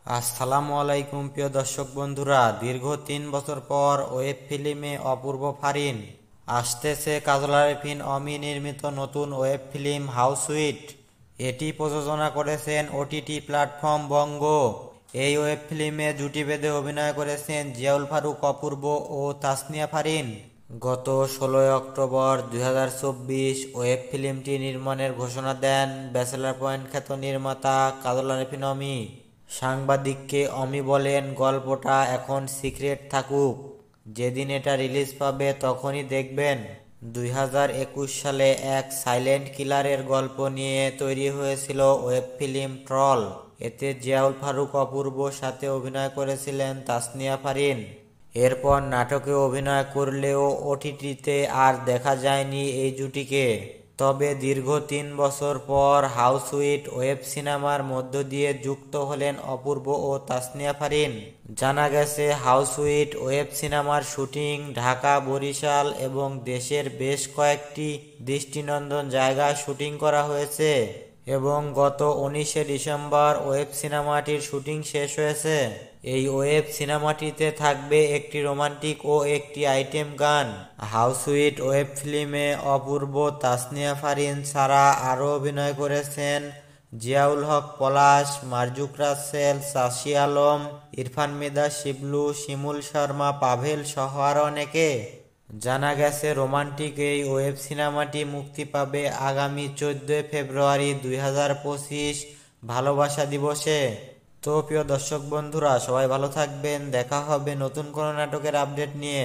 আসসালামু আলাইকুম প্রিয় দর্শক বন্ধুরা, দীর্ঘ ৩ বছর পর ওয়েব ফিল্মে অপূর্ব ফারিন আসতেছে কাজল আরিফিন অমি নির্মিত নতুন ওয়েব ফিল্ম হাউসউইট। এটি প্রযোজনা করেছেন ওটিটি প্ল্যাটফর্ম বঙ্গ। এই ওয়েব ফিল্মে জুটি বেঁধে অভিনয় করেছেন জিয়াউল ফারুক অপূর্ব ও তাসনিয়া ফারিন। গত ১৬ অক্টোবর ২০২৪ ওয়েব ফিল্মটি নির্মাণের ঘোষণা দেন ব্যাচেলর পয়েন্ট খ্যাত নির্মাতা কাজল আরিফিন অমি। সাংবাদিককে অমি বলেন, গল্পটা এখন সিক্রেট থাকুক, যেদিন এটা রিলিজ পাবে তখনই দেখবেন। ২০২১ সালে এক সাইলেন্ট কিলারের গল্প নিয়ে তৈরি হয়েছিল ওয়েব ফিল্ম ট্রল। এতে জিয়াউল ফারুক অপূর্ব সাথে অভিনয় করেছিলেন তাসনিয়া ফারিন। এরপর নাটকে অভিনয় করলেও ওটিটিতে আর দেখা যায়নি এই জুটিকে। তবে দীর্ঘ ৩ বছর পর হাউসউইট ওয়েব সিনেমার মধ্য দিয়ে যুক্ত হলেন অপূর্ব ও তাসনিয়া ফারিন। জানা গেছে, হাউসউইট ওয়েব সিনেমার শুটিং ঢাকা, বরিশাল এবং দেশের বেশ কয়েকটি দৃষ্টিনন্দন জায়গায় শুটিং করা হয়েছে এবং গত ১৯শে ডিসেম্বর ওয়েব সিনেমাটির শুটিং শেষ হয়েছে। এই ওয়েব সিনেমাটিতে থাকবে একটি রোমান্টিক ও একটি আইটেম গান। হাউসউইট ওয়েব ফিল্মে অপূর্ব, তাসনিয়া ফারিন ছাড়া আরও অভিনয় করেছেন জিয়াউল হক পলাশ, মারজুক রাসেল, সাশি আলম, ইরফান মৃধা, শিবলু, শিমুল শর্মা, পাভেল সহ আরও অনেকে। জানা গেছে, রোমান্টিক এই ওয়েব সিনেমাটি মুক্তি পাবে আগামী ১৪ ফেব্রুয়ারি ২০২৫ ভালোবাসা দিবসে। তো প্রিয় দর্শক বন্ধুরা, সবাই ভালো থাকবেন। দেখা হবে নতুন কোনো নাটকের আপডেট নিয়ে।